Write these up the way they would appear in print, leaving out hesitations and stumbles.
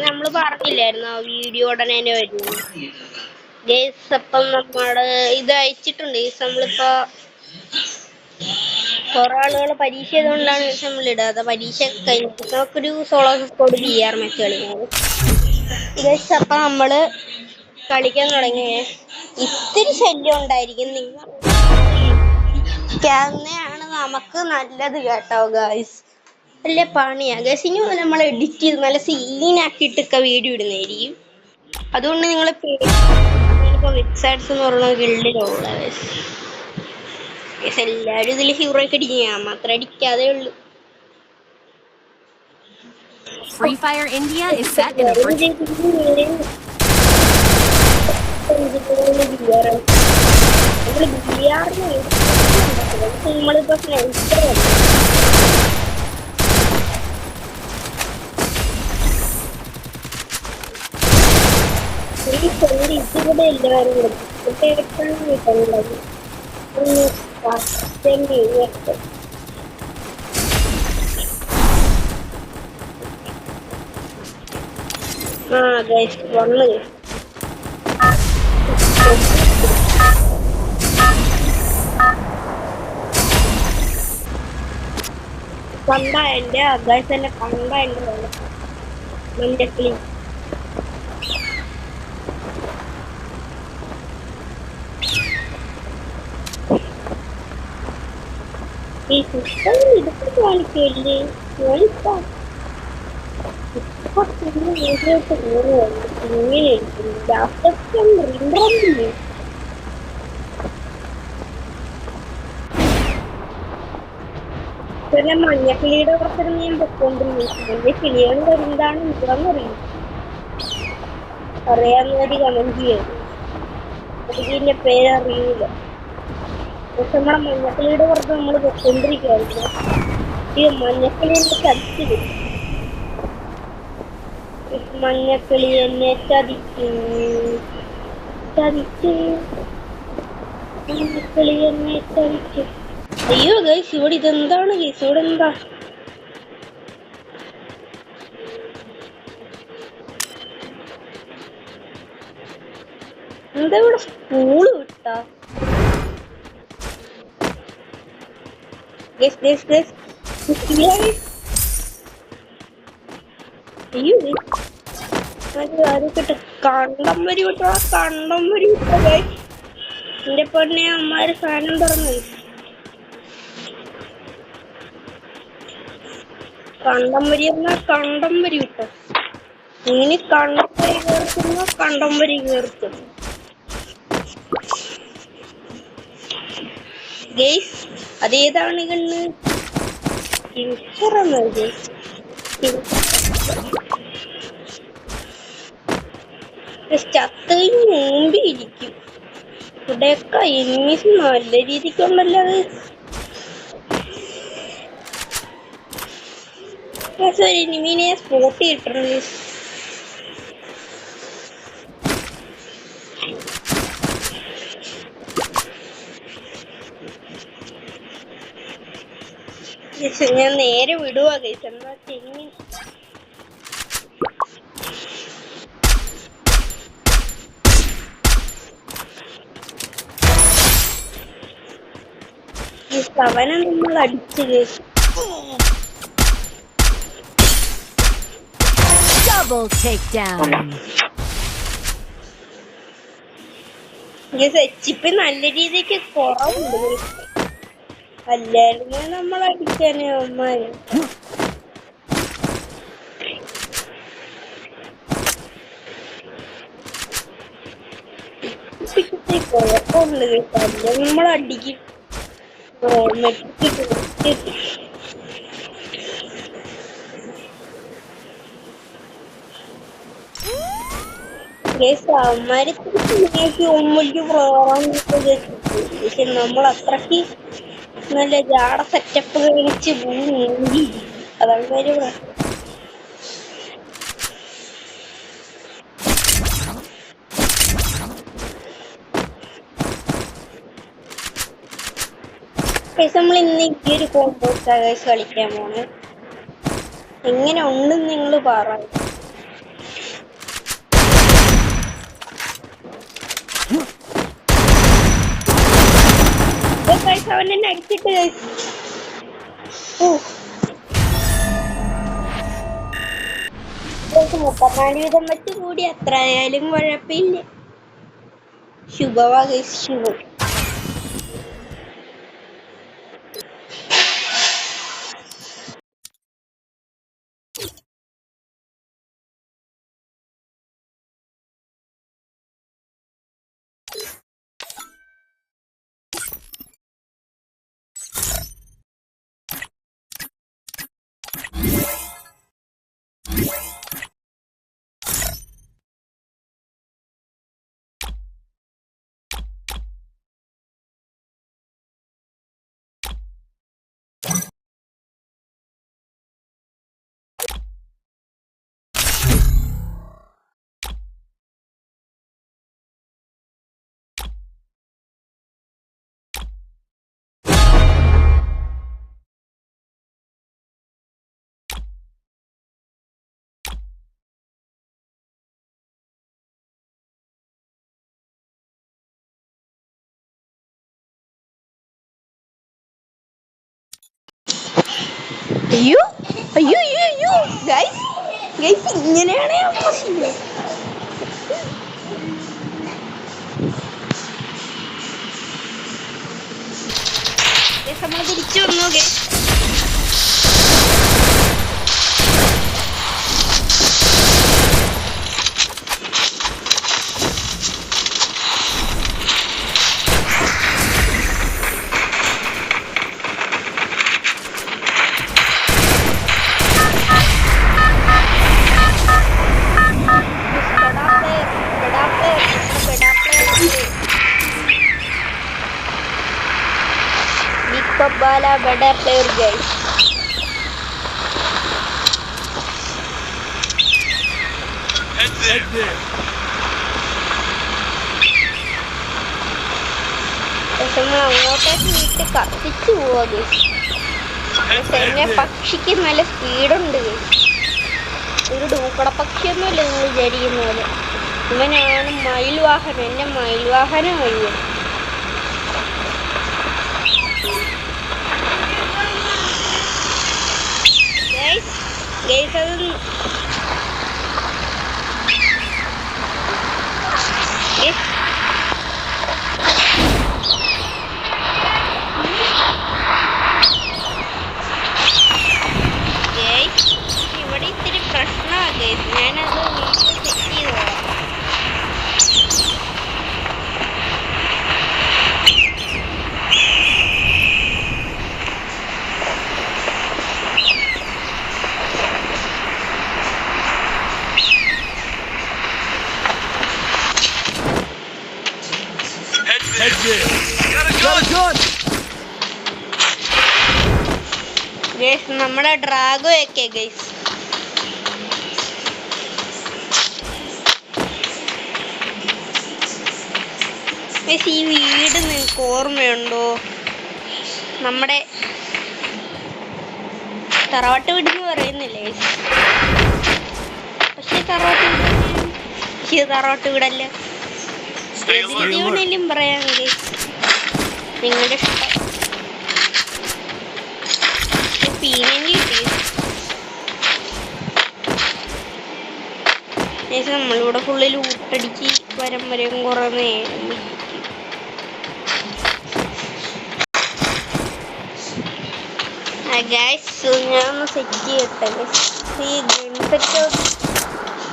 നമ്മള് പറഞ്ഞില്ലായിരുന്നു വീഡിയോ ഉടനെ തന്നെ വരുന്നു ഗൈസ്. അപ്പം നമ്മള് ഇത് അയച്ചിട്ടുണ്ട് ഗൈസ്. നമ്മളിപ്പോ കുറെ ആളുകൾ പരീക്ഷ ചെയ്തുകൊണ്ടാണ് നമ്മളിടാതെ. പരീക്ഷ കഴിഞ്ഞിട്ട് നമുക്കൊരു സോളോ സ്കോഡ് BR മാച്ച് കളിക്കുന്നത് ഗൈസ്. അപ്പൊ നമ്മള് കളിക്കാൻ തുടങ്ങിയേ ഇത്തിരി ശല്യം ഉണ്ടായിരിക്കും. നിങ്ങൾ തന്നെയാണ് നമുക്ക് നല്ലത് കേട്ടോ ഗൈസ്. വലിയ പണിയാ ഗൈസ്. ഇനി മുതൽ നമ്മൾ എഡിറ്റ് ചെയ്ത് നല്ല സീനാക്കിയിട്ടൊക്കെ വീഡിയോ ഇടുന്നതായിരിക്കും. അതുകൊണ്ട് നിങ്ങൾ വെബ്സൈറ്റ്സ് എന്ന് പറയുന്ന ഗിൽഡിലുള്ള ഗൈസ് എല്ലാവരും ഇതിൽ ഹീറോ ഒക്കെ അടിക്കും. ഞാൻ മാത്രം അടിക്കാതെ ഉള്ളു. Free Fire India is set in a നമ്മളിപ്പോ ഇതിവിടെ എല്ലാവരും ഗൈസ് വന്ന് കണ്ട എന്റെ ഗൈസ് എന്നെ കണ്ട എന്റെ മഞ്ഞക്കിളി ഈ സിസ്റ്റം ഇതൊക്കെ കാണിക്കല്ലേ. മഞ്ഞക്കിളിയുടെ പുറത്തിന് ഞാൻ പൊക്കോണ്ടിരുന്നു. മഞ്ഞക്കിളിയാണ് വരുന്നതാണ് എന്താണെന്നറിയില്ല. അറിയാവുന്നവര് കമന്റ് ചെയ്തു. എനിക്ക് ഇതിന്റെ പേരറിയില്ല. പക്ഷെ നമ്മളെ മഞ്ഞക്കിളിയുടെ പുറത്ത് നമ്മൾ പൊക്കോണ്ടിരിക്കുകയായിരുന്നു. ഈ മഞ്ഞക്കിളിയെ ചതിച്ചത്. മഞ്ഞക്കിളി എന്നെ ചതിച്ചു. മഞ്ഞക്കിളി എന്നെ ചതിച്ചു. അയ്യോ ഗൈസ് ഇവിടെ ഇതെന്താണ് ഗൈസ്? ഇവിടെ എന്താ ഇവിടെ സ്കൂള് വിട്ടാ? അയ്യോ ആരൊക്കെ കണ്ടം വരി വിട്ടോ. കണ്ടം വരി വിട്ടോ ഗൈസ്. എന്റെ പെണ്ണെ അമ്മാര് ഫാനും തുറന്നു. കണ്ടം വരി എന്നാ കണ്ടം വരി വിട്ടോ. ഇനി കണ്ടം വരി കേർക്കുന്ന കണ്ടം വരി കേർക്കും ഗൈസ്. അതേതാണ് കണ്ണ് ചത്ത് മുമ്പ് ഇരിക്കും. ഇവിടെയൊക്കെ എനിമീസ് നല്ല രീതിക്കുണ്ടല്ലോ. അത് ഒരു എനിമീനെ സ്പോട്ട് ചെയ്തിട്ടുണ്ട്. ഞാൻ നേരെ വിടുവാ ഗൈസ്. എന്നാ തെങ്ങി അവനെ നമ്മൾ അടിച്ചു ഗൈസ്. double takedown. ഗൈസ് എച്ചിപ്പ് നല്ല രീതിക്ക് കുറവുണ്ട്. അല്ലായിരുന്നു നമ്മൾ അടിക്കാനേ അമ്മാര്. കുഴപ്പമുണ്ട് ഗൈസ്. നമ്മൾ അടിക്കും. അവന്മാര് പക്ഷെ നമ്മൾ അത്രക്ക് നല്ല ജാട സെറ്റപ്പ് കാണിച്ച് മൂടി. അതാണ് കാര്യം. നമ്മൾ ഇന്ന് ഈ ഒരു കോമ്പോ കളിക്കാൻ പോണ്. എങ്ങനെ ഉണ്ടെന്ന് നിങ്ങൾ പറ. അവൻ എന്നെ അടിച്ചിട്ട് മുപ്പത്തിനാല് വീതം വെച്ച് കൂടി അത്ര ആയാലും കുഴപ്പമില്ല. ശുഭവാ ഗൈസ്, ശുഭം. അയ്യോ അയ്യോ അയ്യോ അയ്യോ ഗൈസ്, ഗൈസ് ഇങ്ങനെയാണ് ഞാൻ പ്രശ്നം. നമ്മൾ തിരിച്ചു വന്നു guys. Bala bada player guys. Head there. നമ്മൾ അങ്ങോട്ടേക്ക് വീട്ട് കത്തിച്ചു പോവാ ഗൈസ്. തന്നെ പക്ഷിക്ക് നല്ല സ്പീഡുണ്ട് ഗൈസ്. ഒരു ഡൂക്കട പക്ഷിയൊന്നുമില്ല നിങ്ങൾ വിചാരിക്കുന്ന പോലെ. ഇവനാണ് മയിൽ വാഹനം. എന്റെ മയിൽ വാഹനം വഴിയാണ്. Guys, അത് ഇവിടെ ഇത്തിരി പ്രശ്നമാണ് ഗൈസ്. ഞാനത് വീഡിയോ സെറ്റ് ചെയ്തോളാം. ഗൈസ് നമ്മുടെ ഡ്രാഗോ ഒക്കെ ഗൈസ്. ഈ വീട് നിങ്ങൾക്ക് ഓർമ്മയുണ്ടോ? നമ്മുടെ തറവാട്ട് വീട് എന്ന് പറയുന്നില്ലേ, പക്ഷെ തറവാട്ട് വീടല്ല. വേണേലും പറയാം ഗൈസ്, നിങ്ങളുടെ ഇഷ്ടം. നമ്മളിവിടെ ഫുള്ള് ലൂട്ടടിച്ച് വരം വരെയും കുറെ നേരം. ഗൈസ് ഞാൻ ഒന്ന് സെറ്റ് ചെയ്യട്ടെ. ഈ ഗൺസെറ്റ്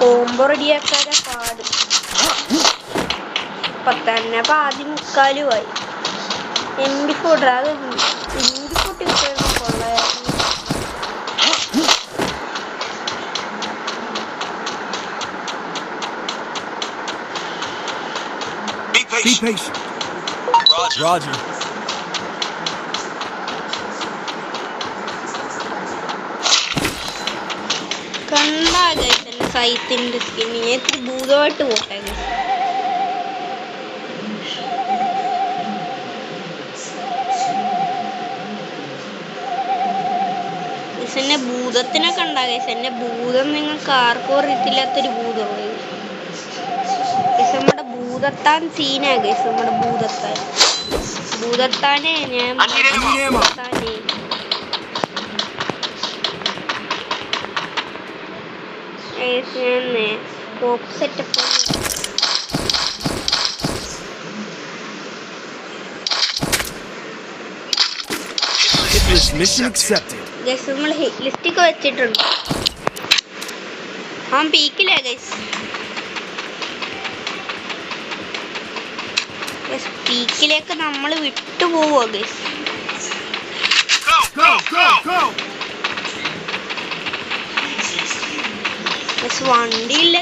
കോംബോ റെഡിയാക്കാതെ പാട്. ഇപ്പൊ തന്നെ പാതി മുക്കാലുമായി. MP4 അത് MP4 ഇപ്പോഴും കൊള്ളായിരുന്നു. Be patient. Roger. കണ്ടാ ഗൈസ് സൈത്തിന്റെ സ്കിൻ ഇത്തിരി ഭൂതമായിട്ട് പോട്ടെ. പിന്നെ ഭൂതത്തിനൊക്കെ ഉണ്ടാ ഗൈസ്. എന്റെ ഭൂതം നിങ്ങൾക്ക് ആർക്കും അറിയത്തില്ലാത്തൊരു ഭൂതമാണ് ഗൈസ്. നമ്മുടെ ഭൂതത്താൻ സീനാ ഗൈസ്. നമ്മുടെ ഭൂതത്താനെ ഞാൻ സെറ്റപ്പ് Mission accepted. ഗൈസ് നമ്മൾ ഹിറ്റ് ലിസ്റ്റ് ഒക്കെ വെച്ചിട്ടുണ്ട്. അവൻ പീക്കില്ലേ ഗൈസ്. പീക്കിലേക്ക് നമ്മൾ വിട്ടുപോവോ ഗൈസ്. വണ്ടി ഇല്ല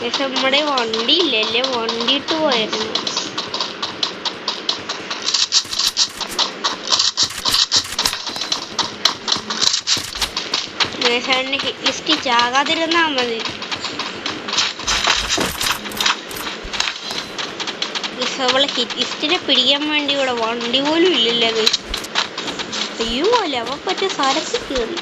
ഗൈസ്. നമ്മുടെ വണ്ടി ഇല്ലല്ലേ. വണ്ടി ഇട്ട് പോയായിരുന്നു. ഹിറ്റ് ലിസ്റ്റ് ചാകാതിരുന്നാ മതി. അവളെ ഹിറ്റ് ലിസ്റ്റിനെ പിടിക്കാൻ വേണ്ടി ഇവിടെ വണ്ടി പോലും ഇല്ലല്ലേ ഗൈസ്. അയ്യോ അല്ല അവ പറ്റിയ സ്ഥലത്ത് കയറി.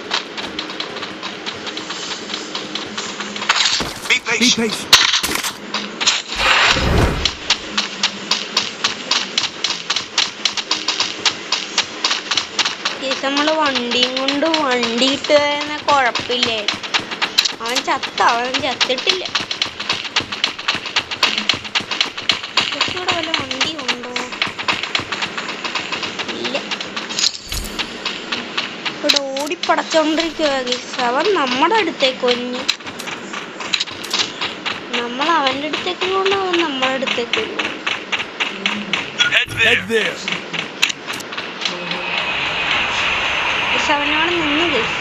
നമ്മള് വണ്ടിയും കൊണ്ട് വണ്ടി ഇട്ട് തന്നെ കുഴപ്പമില്ലേ. അവൻ ചത്തിട്ടില്ല. ഇവിടെ വല്ല വണ്ടി ഉണ്ടോ? ഇല്ല. ഇവിടെ ഓടിപ്പടച്ചോണ്ടിരിക്കുക. അവൻ നമ്മുടെ അടുത്തേക്ക് ഒഞ്ഞ്. നമ്മൾ അവന്റെ അടുത്തേക്ക് കൊണ്ട് അവൻ നമ്മുടെ അടുത്തേക്ക് ഒഞ്ഞു. അവനോട് നിന്ന് ഗൈസ്.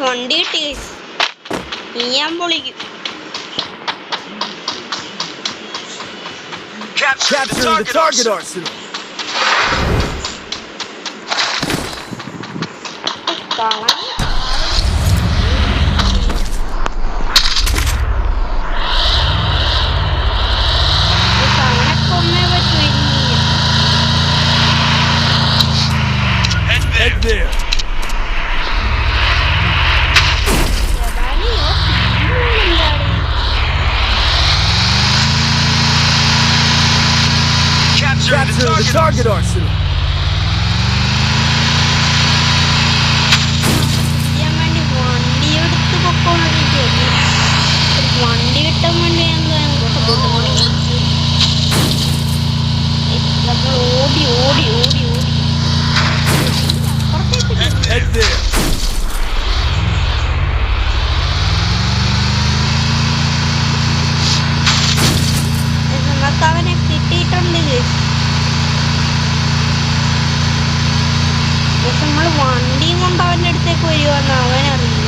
വണ്ടി കിട്ടി ഗൈസ്. ഞാൻ പൊളിക്കും. Capture the target arsenal. Head there. Capture the target arsenal. വണ്ടി കിട്ടാൻ വേണ്ടി നമ്മൾ ഓടി ഓടി ഓടി ഓടി നമുക്ക് അവനെ കിട്ടിയിട്ടുണ്ട്. പക്ഷെ നമ്മൾ വണ്ടിയും കൊണ്ട് അവൻ്റെ അടുത്തേക്ക് വരുവാന്ന് അവനറിയില്ല.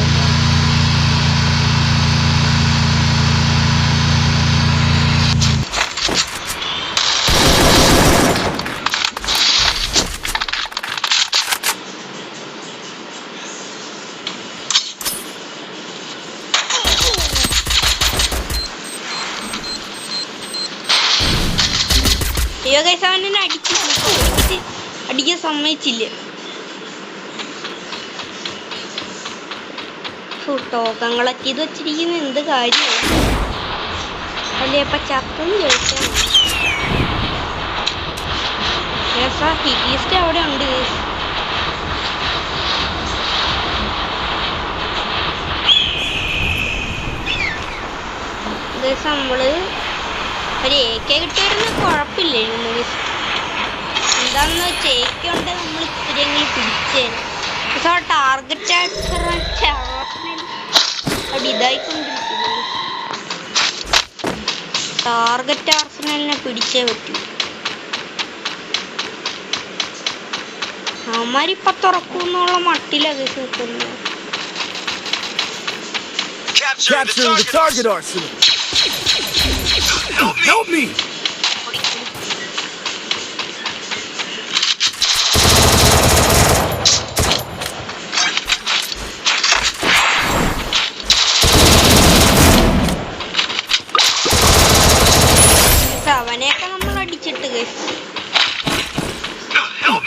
അയ്യോ ഗൈസ് അവൻ എന്നെ അടിക്കാൻ സമ്മതിച്ചില്ല. ടോക്കങ്ങളൊക്കെ ഇത് വെച്ചിരിക്കുന്ന എന്ത് കാര്യമാണ് അല്ലേ. അപ്പൊ ചത്തെന്ന് ചോദിച്ചാൽ ഹിറ്റ് ലിസ്റ്റ് അവിടെ ഉണ്ട്. നമ്മള് ഒരു AK കിട്ടിയായിരുന്നു കുഴപ്പമില്ലായിരുന്നു. എന്താന്ന് വെച്ചാൽ AK ഉണ്ട് നമ്മൾ ഇത്തിരിയെങ്കിലും പിടിച്ചേന്. പക്ഷെ ടാർഗറ്റ് അവിടെ ഇതായിക്കൊണ്ടിരിക്കുന്നു. ടാർഗറ്റ് ആർസനലിനെ പിടിച്ചേ പറ്റൂ. അവന്മാരിപ്പൊ തുറക്കുന്നുള്ള മട്ടിലൊക്കെ നിൽക്കുന്നത്. Capture the target arsenal. Help me. guys.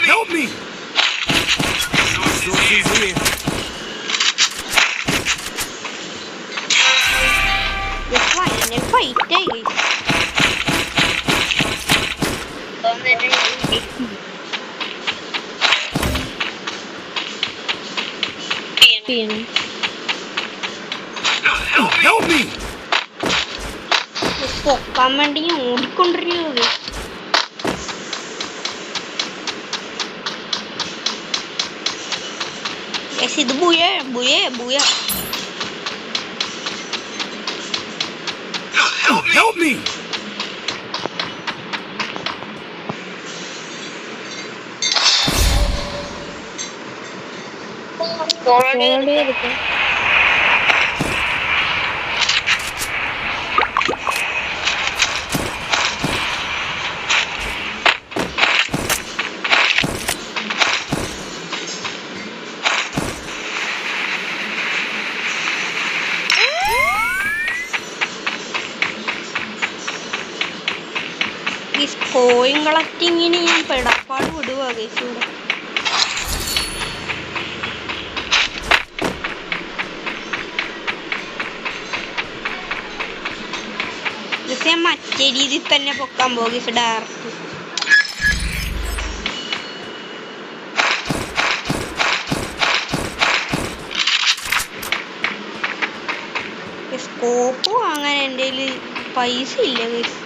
Help me! Resources here. This final fight guys. Help me! പൊക്കാൻ വേണ്ടി ഞാൻ ഓടിക്കൊണ്ടിരിക്കുന്നത്. ഇത് ബുയ ബുയ ബുയ. Help me! ഈ കോയിൻ കളക്ടിങ്ങിന് ഞാൻ പെടപ്പാട് വിടുവാ ഗൈസ് ഇവിടെ. ഞാൻ മറ്റേ രീതിയിൽ തന്നെ പൊക്കാൻ പോകും ഡയറക്റ്റ്. സ്കോപ്പ് വാങ്ങാൻ എൻ്റെ കയ്യിൽ പൈസ ഇല്ല ഗൈസ്.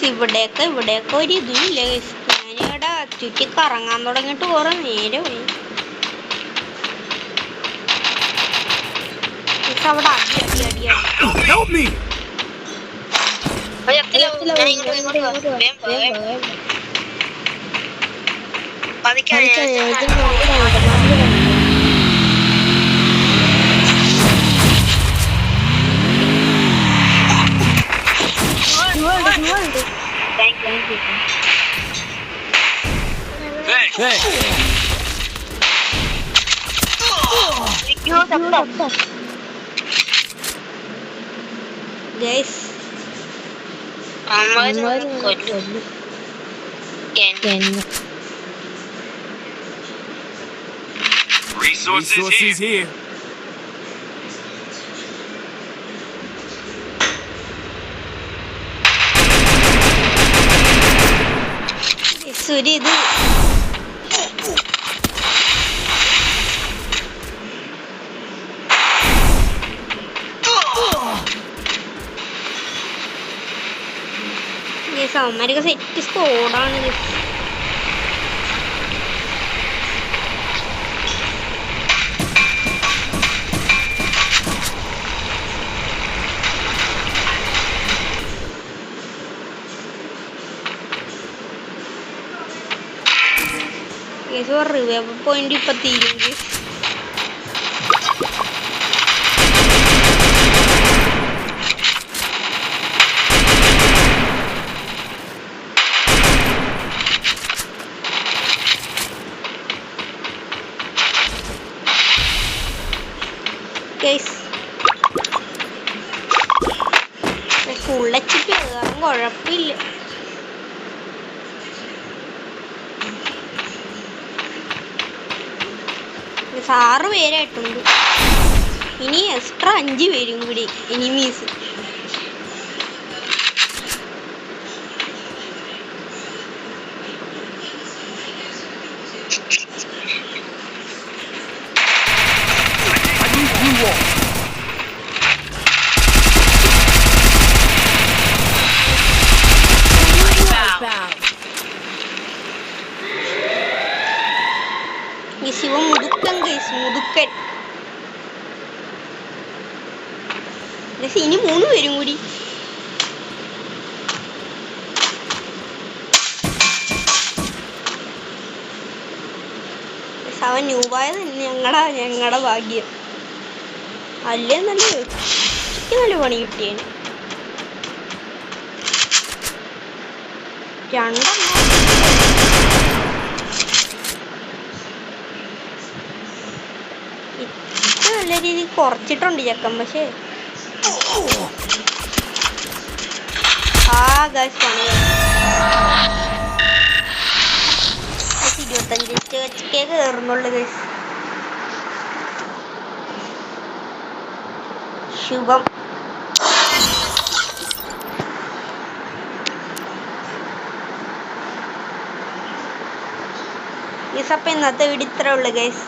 ഇവിടെയൊക്കെ ഒരു ഇതുമില്ല. ഞാനിവിടെ ചുറ്റി കറങ്ങാൻ തുടങ്ങിയിട്ട് കുറെ നേരമായി. അവിടെ അടി അടി അടി അടി. Thanks. Guys, Resources here. Suri ഇത് അവന്മാരൊക്കെ സെറ്റ് സ്കോഡാണ്. റിവൈവ് പോയിന്റ് ഇപ്പൊ തീരുമെങ്കിൽ ഫുൾ എച്ച് പി കാരണം കുഴപ്പമില്ല. ആറ് പേരായിട്ടുണ്ട്. ഇനി എക്സ്ട്രാ 5 പേരും കൂടി എനിമീസ്. ശിവ മുതുക്കൻ ഗൈസ്, മുതുക്കൻ. ഇനി 3 പേരും കൂടി. ഗൈസ് അവൻ ന്യൂബായത് ഞങ്ങളുടെ ഭാഗ്യം. അല്ലേ നല്ല പണി കിട്ടിയേനെ. രണ്ടെണ്ണം ഇത്ര നല്ല രീതിയിൽ കുറച്ചിട്ടുണ്ട് ചെക്കൻ. പക്ഷേ ഗൈസ് പണി 25 കയറുന്നുള്ളു ഗൈസ്. ശുഭം. ഈ സപ്പം ഇന്നത്തെ വീഡിയോ ഇത്രേ ഉള്ളു ഗൈസ്.